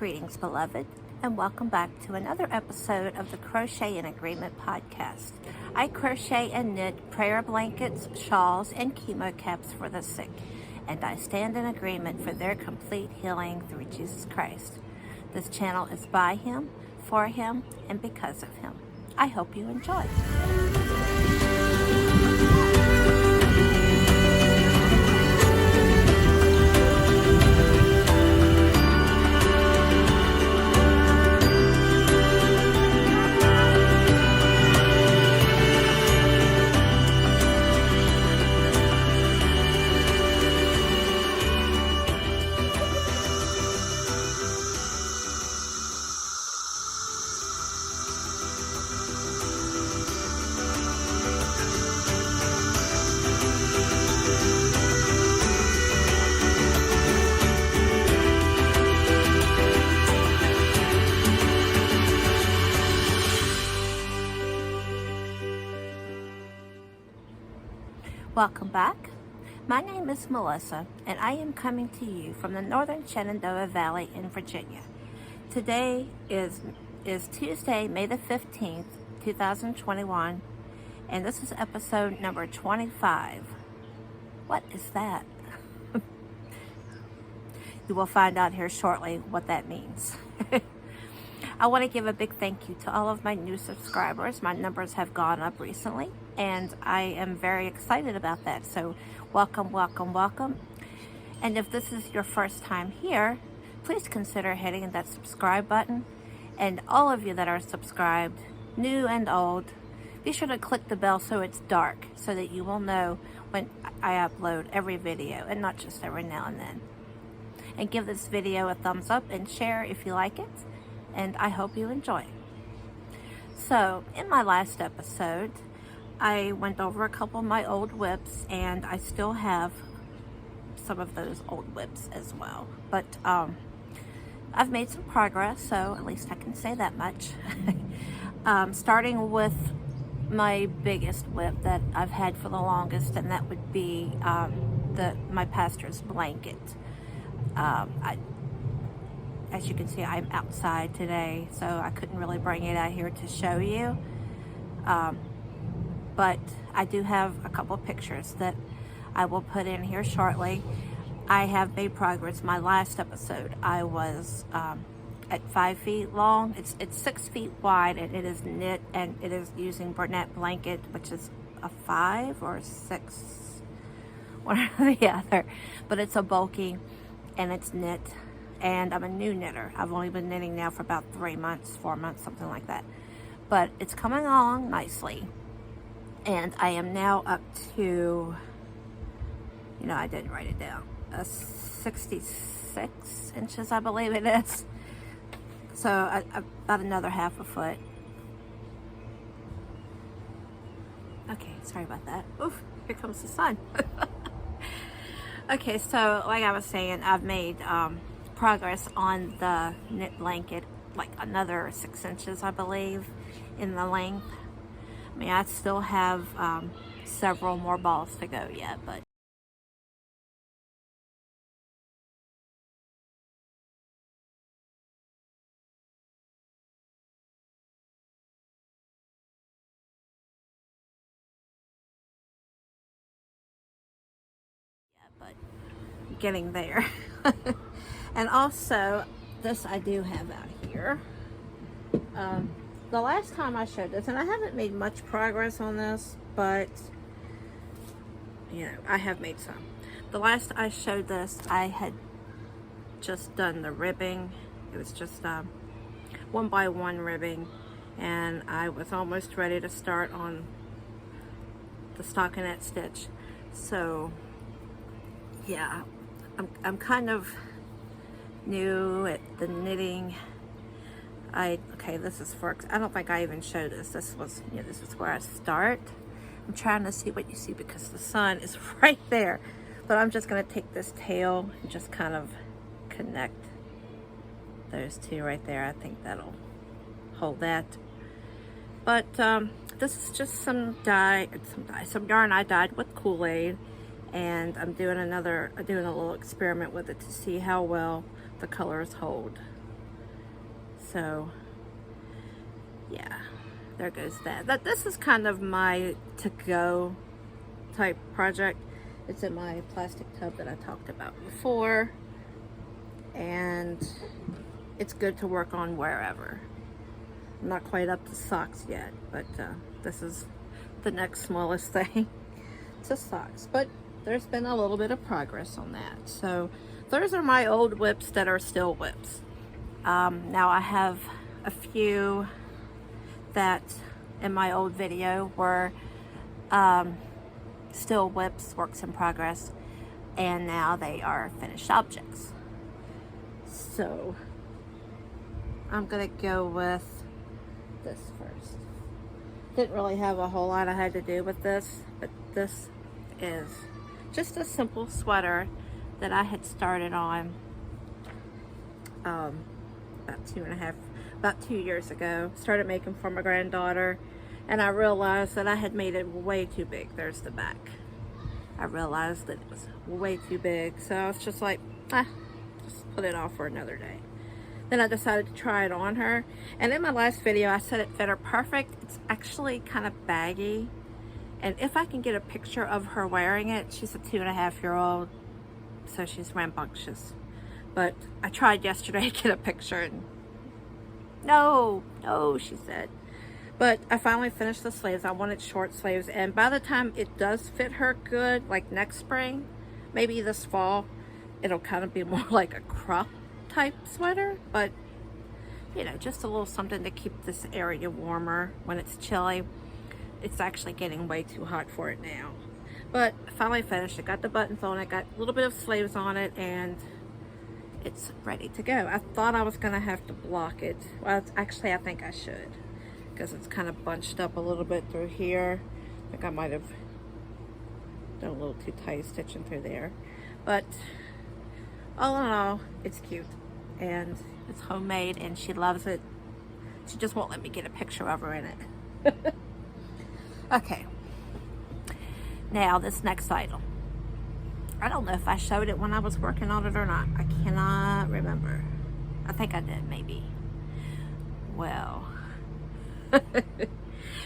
Greetings, beloved, and welcome back to another episode of the Crochet in Agreement podcast. I crochet and knit prayer blankets, shawls, and chemo caps for the sick, and I stand in agreement for their complete healing through Jesus Christ. This channel is by Him, for Him, and because of Him. I hope you enjoy. Welcome back. My name is Melissa, and I am coming to you from the northern Shenandoah Valley in Virginia. Today is Tuesday, May the 15th, 2021, and this is episode number 25. What is that? You will find out here shortly what that means. I want to give a big thank you to all of my new subscribers. My numbers have gone up recently, and I am very excited about that. So welcome, welcome, welcome. And if this is your first time here, please consider hitting that subscribe button. And all of you that are subscribed, new and old, be sure to click the bell so it's dark, so that you will know when I upload every video, and not just every now and then. And give this video a thumbs up and share if you like it. And I hope you enjoy. So, in my last episode, I went over a couple of my old whips, and I still have some of those old whips as well. But I've made some progress, so at least I can say that much. Starting with my biggest whip that I've had for the longest, and that would be my pastor's blanket. As you can see, I'm outside today, so I couldn't really bring it out here to show you. But I do have a couple of pictures that I will put in here shortly. I have made progress. My last episode, I was at 5 feet long. It's 6 feet wide, and it is knit, and it is using Burnett blanket, which is a 5 or 6, one or the other. But it's a bulky, and it's knit. And I'm a new knitter. I've only been knitting now for about 3 months, 4 months, something like that. But it's coming along nicely. And I am now up to, I didn't write it down, 66 inches, I believe it is. So about another half a foot. Okay, sorry about that. Oof, here comes the sun. Okay, so like I was saying, I've made progress on the knit blanket, like another 6 inches, I believe, in the length. I mean, I still have several more balls to go yet, but getting there. And also, this I do have out here. The last time I showed this, and I haven't made much progress on this, but, I have made some. The last I showed this, I had just done the ribbing. It was just 1x1 ribbing, and I was almost ready to start on the stockinette stitch. So, yeah, I'm kind of new at the knitting. Okay, this is for, I don't think I even showed this. This was, this is where I start. I'm trying to see what you see because the sun is right there. But I'm just going to take this tail and just kind of connect those two right there. I think that'll hold that. But this is just some yarn I dyed with Kool-Aid. And I'm doing a little experiment with it to see how well the colors hold. So yeah, there goes that. This is kind of my to-go type project. It's in my plastic tub that I talked about before, and it's good to work on wherever. I'm not quite up to socks yet, but this is the next smallest thing to socks. But there's been a little bit of progress on that. So those are my old whips that are still whips. Now I have a few that in my old video were still whips, works in progress, and now they are finished objects. So I'm gonna go with this first. Didn't really have a whole lot I had to do with this, but this is just a simple sweater that I had started on about 2 years ago. Started making for my granddaughter, and I realized that I had made it way too big. There's the back. I realized that it was way too big, so I was just like, just put it off for another day. Then I decided to try it on her, and in my last video I said it fit her perfect. It's actually kind of baggy, and if I can get a picture of her wearing it, she's a 2.5-year-old, so she's rambunctious. But I tried yesterday to get a picture, and no, she said. But I finally finished the sleeves. I wanted short sleeves, and by the time it does fit her good, like next spring, maybe this fall, it'll kind of be more like a crop type sweater. But you know, just a little something to keep this area warmer when it's chilly. It's actually getting way too hot for it now. But I finally finished it. Got the buttons on it, got a little bit of sleeves on it, and it's ready to go. I thought I was gonna have to block it. Well, actually I think I should, because it's kind of bunched up a little bit through here. I think I might have done a little too tight stitching through there. But all in all, it's cute, and it's homemade, and she loves it. She just won't let me get a picture of her in it. Okay, now this next item. I don't know if I showed it when I was working on it or not. I cannot remember. I think I did, maybe. Well,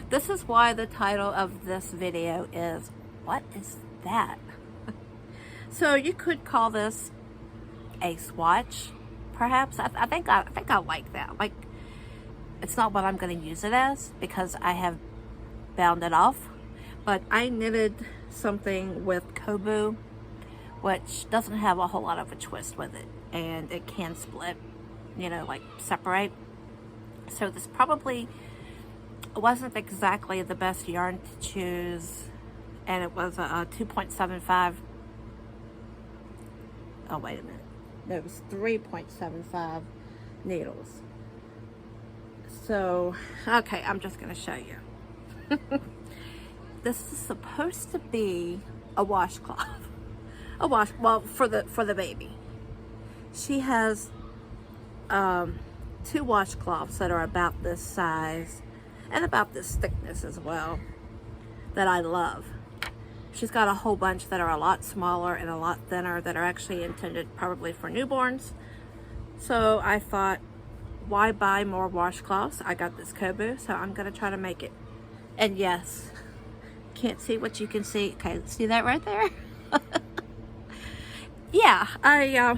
this is why the title of this video is, what is that? So you could call this a swatch, perhaps. I think I like that. Like, it's not what I'm going to use it as, because I have bound it off. But I knitted something with Kobu, which doesn't have a whole lot of a twist with it, and it can split, you know, like separate. So this probably wasn't exactly the best yarn to choose, and it was a 2.75. Oh, wait a minute. No, it was 3.75 needles. So, okay, I'm just going to show you. This is supposed to be a washcloth. Well, for the baby. She has 2 washcloths that are about this size and about this thickness as well, that I love. She's got a whole bunch that are a lot smaller and a lot thinner that are actually intended probably for newborns. So I thought, why buy more washcloths? I got this Kobu, so I'm gonna try to make it. And yes, can't see what you can see. Okay, see that right there? Yeah, I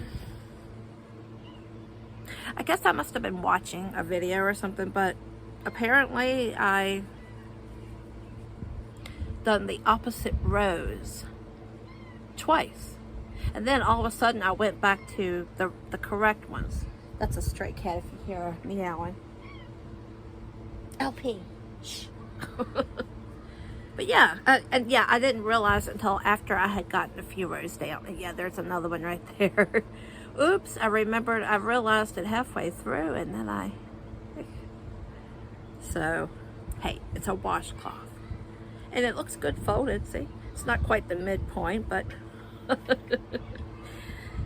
guess I must have been watching a video or something, but apparently I done the opposite rows twice, and then all of a sudden I went back to the correct ones. That's a stray cat if you hear her meowing. LP, shh. But yeah, and yeah, I didn't realize until after I had gotten a few rows down. And yeah, there's another one right there. Oops, I realized it halfway through, and then so, hey, it's a washcloth. And it looks good folded, see? It's not quite the midpoint, but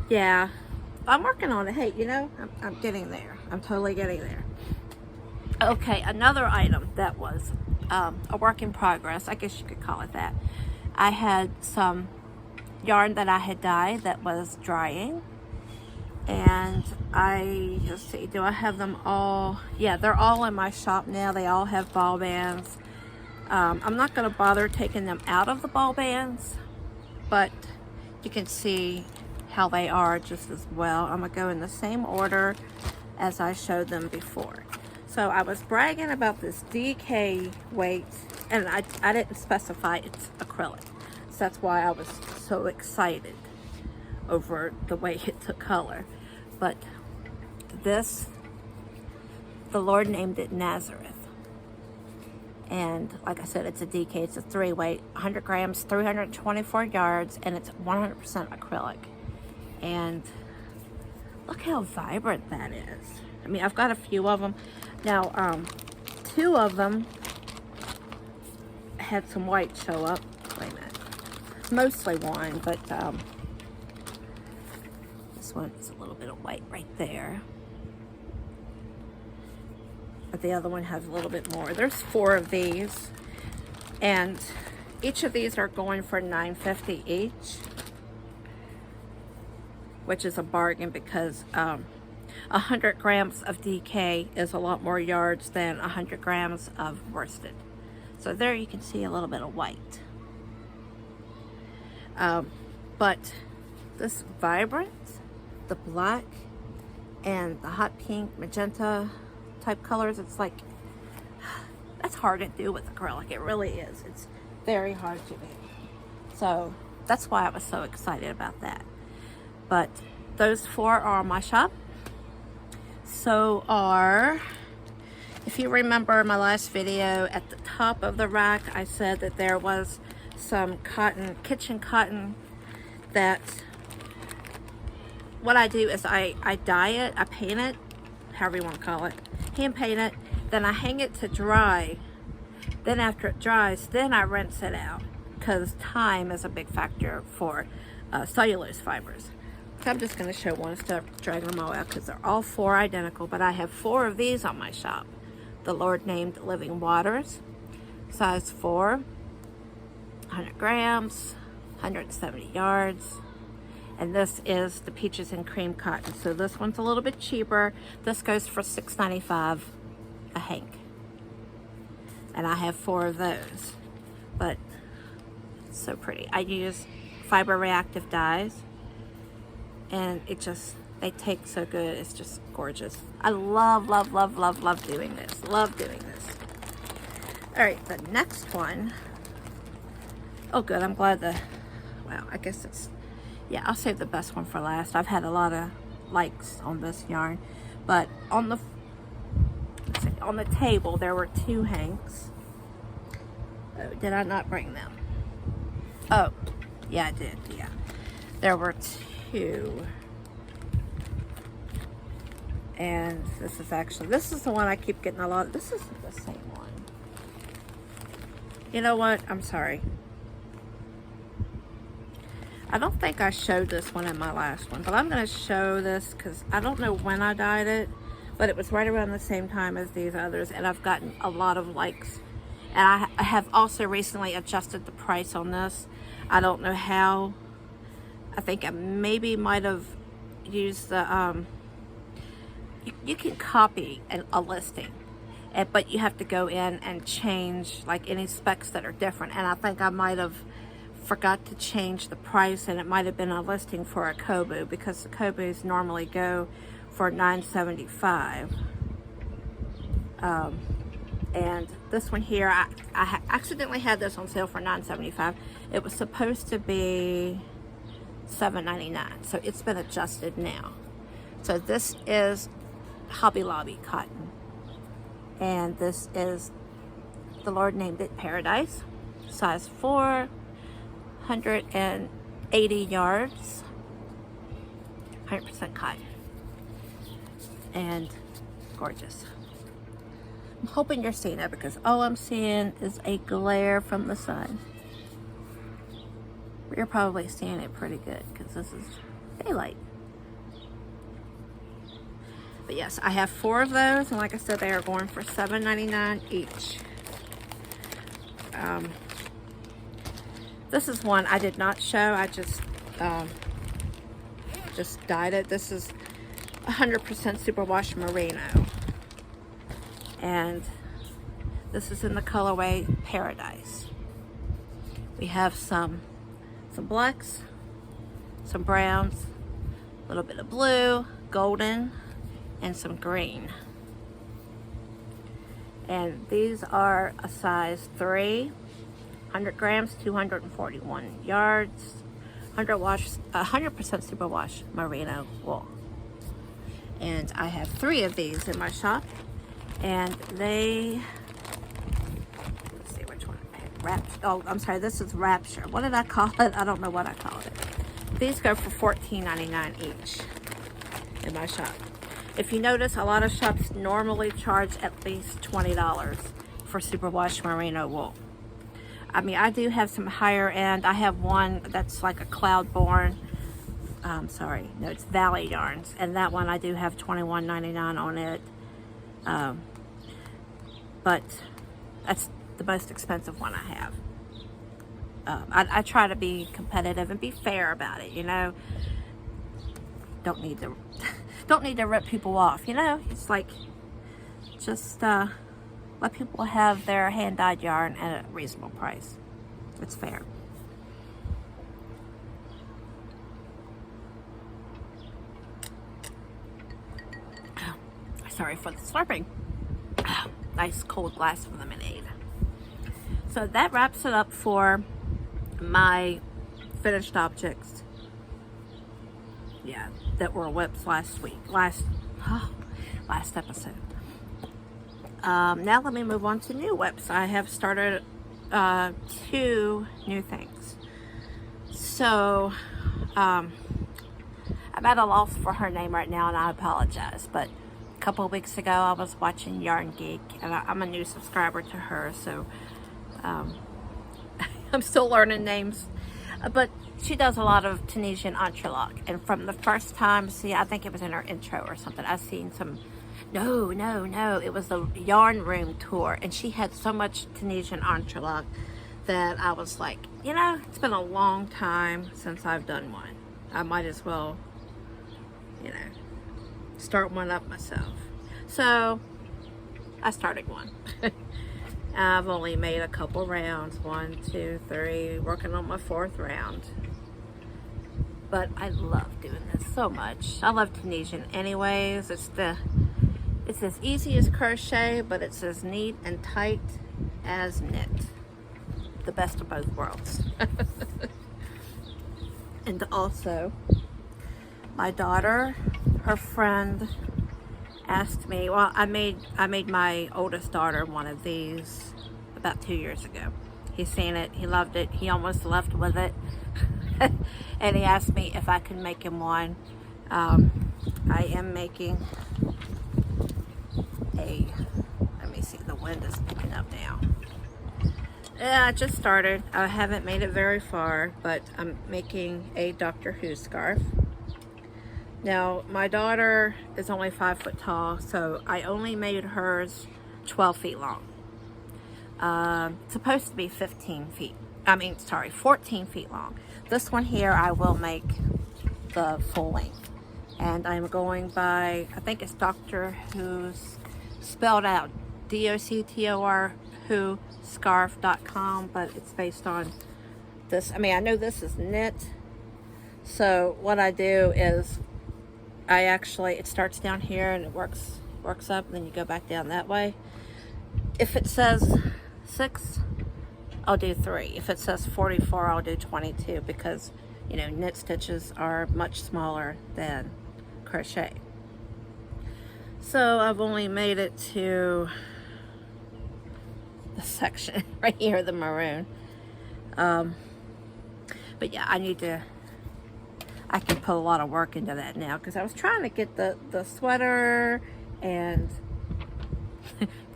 yeah, I'm working on it. Hey, you know, I'm getting there. I'm totally getting there. Okay, another item that was a work in progress, I guess you could call it that. I had some yarn that I had dyed that was drying, And let's see, do I have them all? Yeah, they're all in my shop now. They all have ball bands. I'm not going to bother taking them out of the ball bands, but you can see how they are just as well. I'm going to go in the same order as I showed them before. So I was bragging about this DK weight, and I didn't specify it's acrylic. So that's why I was so excited over the way it took color. But this, the Lord named it Nazareth. And like I said, it's a DK, it's a 3-weight, 100 grams, 324 yards, and it's 100% acrylic. And look how vibrant that is. I mean, I've got a few of them. Now, 2 of them had some white show up. Wait a minute. Mostly 1, but this one is a little bit of white right there. But the other one has a little bit more. There's 4 of these, and each of these are going for $9.50 each, which is a bargain because 100 grams of DK is a lot more yards than 100 grams of worsted. So there you can see a little bit of white. But this vibrant, the black, and the hot pink, magenta type colors, it's like, that's hard to do with acrylic. It really is. It's very hard to do. So that's why I was so excited about that. But those 4 are on my shop. So are, if you remember my last video, at the top of the rack I said that there was some cotton, kitchen cotton, that what I do is I dye it, I paint it, however you want to call it, hand paint it, then I hang it to dry. Then after it dries, then I rinse it out, because time is a big factor for cellulose fibers. So I'm just going to show one instead of dragging them all out, because they're all 4 identical, but I have 4 of these on my shop. The Lord named Living Waters, size 4, 100 grams, 170 yards. And this is the Peaches and Cream Cotton. So this one's a little bit cheaper. This goes for $6.95 a hank. And I have 4 of those. But it's so pretty. I use fiber reactive dyes. And it just, they take so good. It's just gorgeous. I love, love, love, love, love doing this. Love doing this. All right, the next one. Oh, good. I'm glad well, I guess it's, yeah, I'll save the best one for last. I've had a lot of likes on this yarn. But on the, let's see, on the table, there were 2 hanks. Oh, did I not bring them? Oh, yeah, I did, yeah. There were 2. And this is the one I keep getting a lot of. This isn't the same one. You know what? I'm sorry. I don't think I showed this one in my last one, but I'm going to show this because I don't know when I dyed it, but it was right around the same time as these others, and I've gotten a lot of likes. And I have also recently adjusted the price on this. I don't know how. I think I maybe might have used the, you can copy a listing, but you have to go in and change like any specs that are different. And I think I might have forgot to change the price, and it might have been a listing for a Kobu, because the Kobus normally go for $9.75. And this one here, I accidentally had this on sale for $9.75. It was supposed to be $7.99, so it's been adjusted now. So this is Hobby Lobby cotton, and this is, the Lord named it Paradise, size 4, 180 yards, 100% cotton, and gorgeous. I'm hoping you're seeing it, because all I'm seeing is a glare from the sun. You're probably seeing it pretty good because this is daylight. But yes, I have 4 of those, and like I said, they are going for $7.99 each. This is one I did not show. I just dyed it. This is 100% superwash merino. And this is in the colorway Paradise. We have some blacks, some browns, a little bit of blue, golden, and some green. And these are a size 3, 100 grams, 241 yards, 100% superwash merino wool. And I have 3 of these in my shop, and they, let's see which one. Oh, I'm sorry, this is Rapture. What did I call it? I don't know what I called it. These go for $14.99 each in my shop. If you notice, a lot of shops normally charge at least $20 for superwash merino wool. I mean, I do have some higher end. I have one that's like a Cloudborn. Sorry, no, it's Valley Yarns, and that one I do have $21.99 on it. But that's the most expensive one I have. I try to be competitive and be fair about it, you know. Don't need to rip people off, you know. It's like, just let people have their hand-dyed yarn at a reasonable price. It's fair. Sorry for the slurping. Nice cold glass of lemonade. So that wraps it up for my finished objects. Yeah, that were whips last episode. Now let me move on to new whips. I have started 2 new things. So I'm at a loss for her name right now, and I apologize, but a couple of weeks ago I was watching Yarn Geek, and I'm a new subscriber to her, so I'm still learning names, but she does a lot of Tunisian entrelac, and from the first time, see, I think it was in her intro or something, I seen some, no, it was the Yarn Room tour, and she had so much Tunisian entrelac that I was like, you know, it's been a long time since I've done one. I might as well, you know, start one up myself. So I started one. I've only made a couple rounds, 1, 2, 3, working on my 4th round. But I love doing this so much. I love Tunisian anyways. It's as easy as crochet, but it's as neat and tight as knit. The best of both worlds. And also, my daughter, her friend, asked me, well, I made my oldest daughter one of these about 2 years ago. He's seen it, he loved it, he almost left with it. And he asked me if I could make him one. I am making a, let me see, the wind is picking up now. Yeah, I just started. I haven't made it very far, but I'm making a Doctor Who scarf. Now, my daughter is only 5 foot tall, so I only made hers 12 feet long. It's supposed to be 14 feet long. This one here, I will make the full length. And I'm going by, I think it's Doctor Who's, spelled out, DOCTOR Who scarf.com, but it's based on this. I mean, I know this is knit. So what I do is, it starts down here and it works up, and then you go back down that way. If it says 6, I'll do 3. If it says 44, I'll do 22, because, you know, knit stitches are much smaller than crochet. So I've only made it to the section right here, the maroon. But yeah, I can put a lot of work into that now, because I was trying to get the sweater and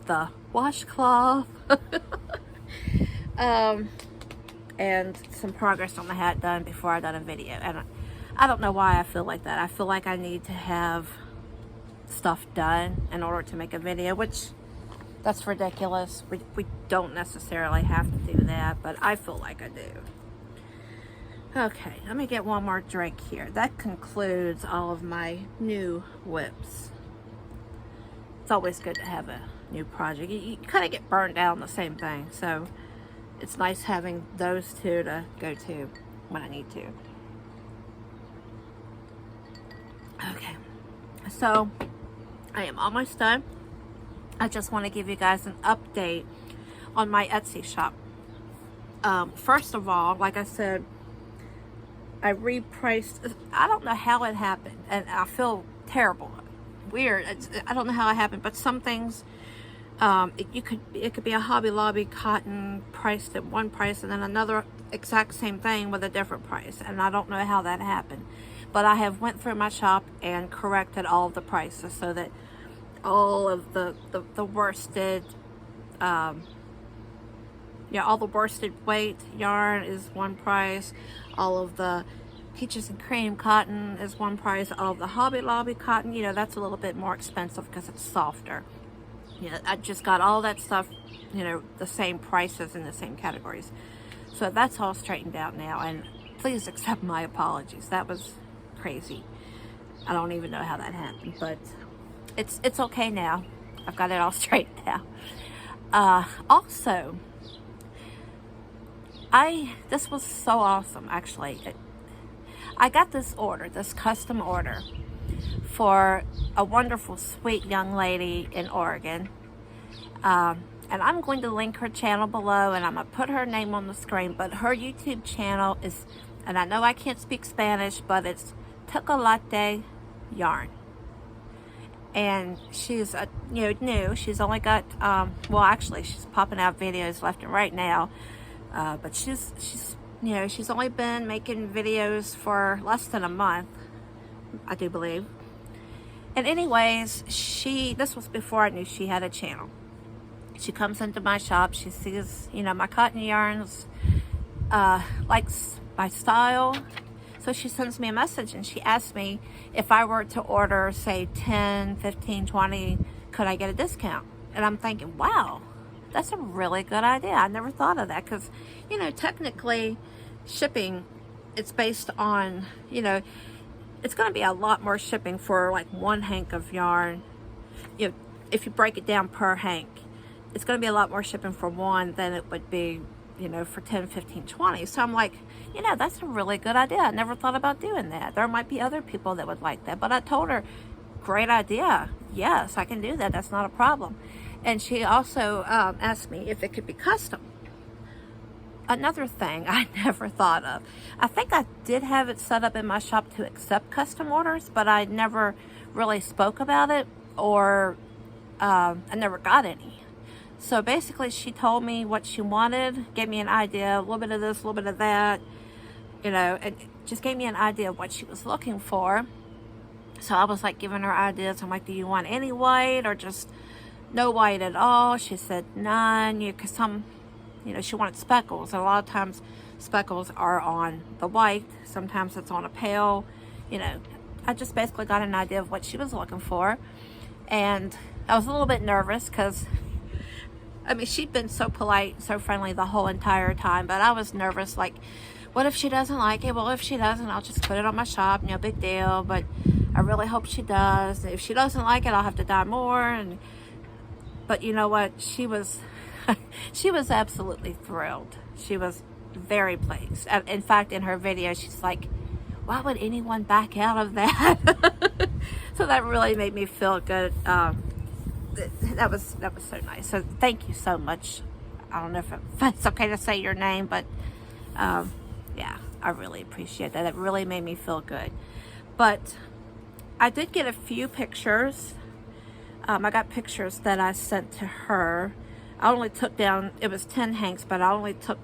the washcloth and some progress on the hat done before I done a video. And I don't know why I feel like that. I feel like I need to have stuff done in order to make a video, which that's ridiculous. We don't necessarily have to do that, but I feel like I do. Okay, let me get one more drink here. That concludes all of my new whips. It's always good to have a new project. You kind of get burned out on the same thing, so it's nice having those two to go to when I need to. Okay, so I am almost done. I just want to give you guys an update on my Etsy shop. First of all, like I said, I repriced. I don't know how it happened, and I feel terrible, weird. I don't know how it happened, but some things, it could be a Hobby Lobby cotton priced at one price, and then another exact same thing with a different price, and I don't know how that happened. But I have went through my shop and corrected all of the prices so that all of the worsted, all the worsted weight yarn is one price. All of the peaches and cream cotton is one price. All of the Hobby Lobby cotton, that's a little bit more expensive because it's softer. I just got all that stuff, the same prices in the same categories. So that's all straightened out now, and please accept my apologies. That was crazy. I don't even know how that happened, but it's okay now. I've got it all straightened out. Also, this was so awesome, actually. I got this custom order for a wonderful, sweet young lady in Oregon. And I'm going to link her channel below, and I'm going to put her name on the screen. But her YouTube channel is, and I know I can't speak Spanish, but it's Chocolate Yarn. And she's new. She's only got, well, actually, she's popping out videos left and right now. But she's only been making videos for less than a month, I do believe. And anyways, this was before I knew she had a channel. She comes into my shop, she sees, my cotton yarns, likes my style. So she sends me a message and she asks me if I were to order, say, 10, 15, 20, could I get a discount? And I'm thinking, wow, that's a really good idea. I never thought of that because, technically shipping, it's based on, it's going to be a lot more shipping for like one hank of yarn. If you break it down per hank, it's going to be a lot more shipping for one than it would be, for 10, 15, 20. So I'm like, that's a really good idea. I never thought about doing that. There might be other people that would like that. But I told her, great idea. Yes, I can do that. That's not a problem. And she also asked me if it could be custom. Another thing I never thought of. I think I did have it set up in my shop to accept custom orders, but I never really spoke about it, or I never got any. So basically she told me what she wanted, gave me an idea, a little bit of this, a little bit of that, and just gave me an idea of what she was looking for. So I was like giving her ideas. I'm like, do you want any white or just no white at all? She said none, because she wanted speckles. And a lot of times speckles are on the white. Sometimes it's on a pale, I just basically got an idea of what she was looking for. And I was a little bit nervous because, she'd been so polite, so friendly the whole entire time, but I was nervous, like, what if she doesn't like it? Well, if she doesn't, I'll just put it on my shop, no big deal, but I really hope she does. If she doesn't like it, I'll have to dye more. But you know what? She was absolutely thrilled. She was very pleased. In fact, in her video, she's like, why would anyone back out of that? So that really made me feel good. That was so nice. So thank you so much. I don't know if it's okay to say your name, but yeah, I really appreciate that. It really made me feel good. But I did get a few pictures. I got pictures that I sent to her. I only took down, it was 10 hanks, but I only took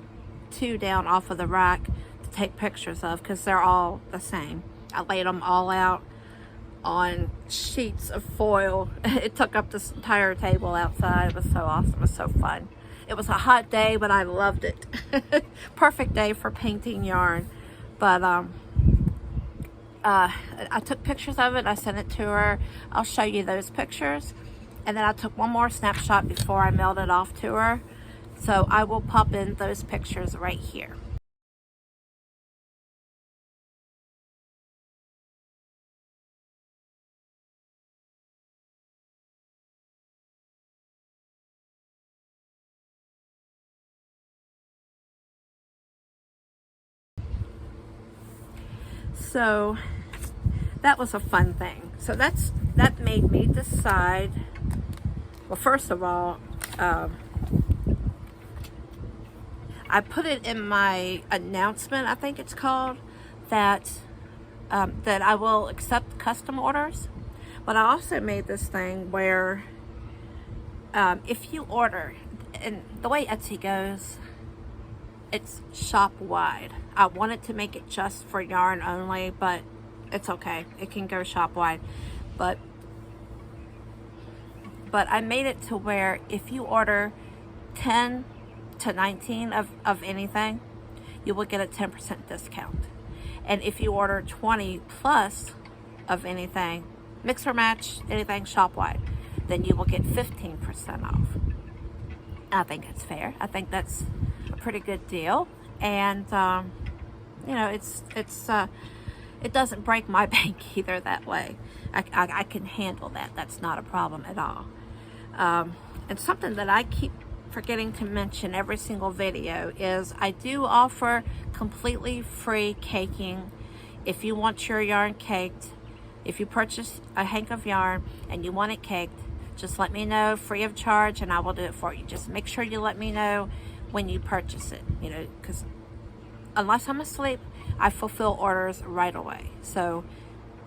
2 down off of the rack to take pictures of because they're all the same. I laid them all out on sheets of foil. It took up this entire table outside. It was so awesome. It was so fun. It was a hot day, but I loved it. Perfect day for painting yarn. But I took pictures of it. I sent it to her. I'll show you those pictures. And then I took one more snapshot before I mailed it off to her. So I will pop in those pictures right here. So that was a fun thing. So that made me decide, well, first of all, I put it in my announcement, I think it's called, that that I will accept custom orders. But I also made this thing where if you order, and the way Etsy goes, it's shop wide. I wanted to make it just for yarn only, but it's okay. It can go shop wide. But I made it to where if you order 10 to 19 of anything, you will get a 10% discount. And if you order 20 plus of anything, mix or match, anything shop wide, then you will get 15% off. I think it's fair. I think that's a pretty good deal. And you know, it doesn't break my bank either that way. I can handle that. That's not a problem at all. And something that I keep forgetting to mention every single video is I do offer completely free caking. If you want your yarn caked, if you purchase a hank of yarn and you want it caked, just let me know, free of charge, and I will do it for you. Just make sure you let me know when you purchase it, you know, because unless I'm asleep, I fulfill orders right away. So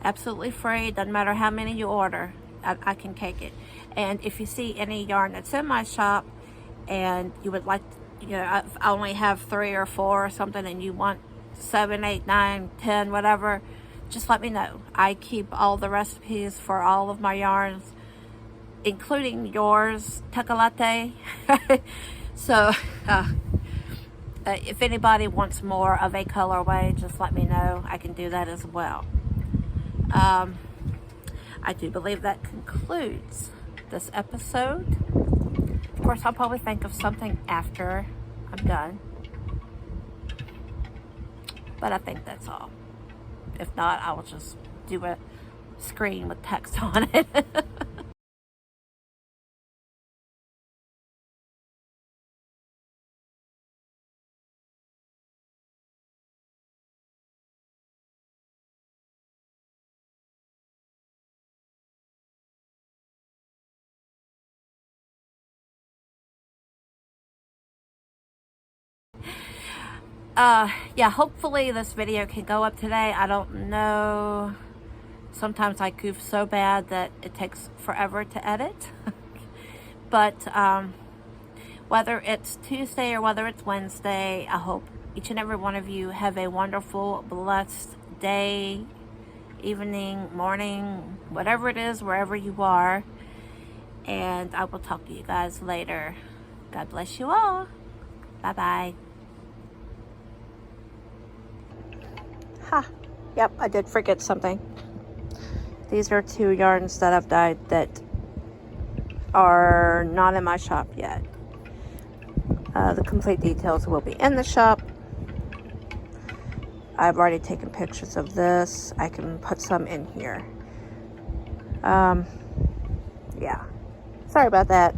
absolutely free, doesn't matter how many you order, I can cake it. And if you see any yarn that's in my shop and you would like, you know, I only have 3 or 4 or something, and you want 7, 8, 9, 10, whatever, just let me know. I keep all the recipes for all of my yarns, including yours, Chocolate. So if anybody wants more of a colorway, just let me know. I can do that as well. I do believe that concludes this episode. Of course, I'll probably think of something after I'm done, but I think that's all. If not, I will just do a screen with text on it. Yeah, hopefully this video can go up today. I don't know. Sometimes I goof so bad that it takes forever to edit. But whether it's Tuesday or whether it's Wednesday, I hope each and every one of you have a wonderful, blessed day, evening, morning, whatever it is, wherever you are. And I will talk to you guys later. God bless you all. Bye-bye. Yep, I did forget something. These are 2 yarns that I've dyed that are not in my shop yet. The complete details will be in the shop. I've already taken pictures of this. I can put some in here. Yeah. Sorry about that.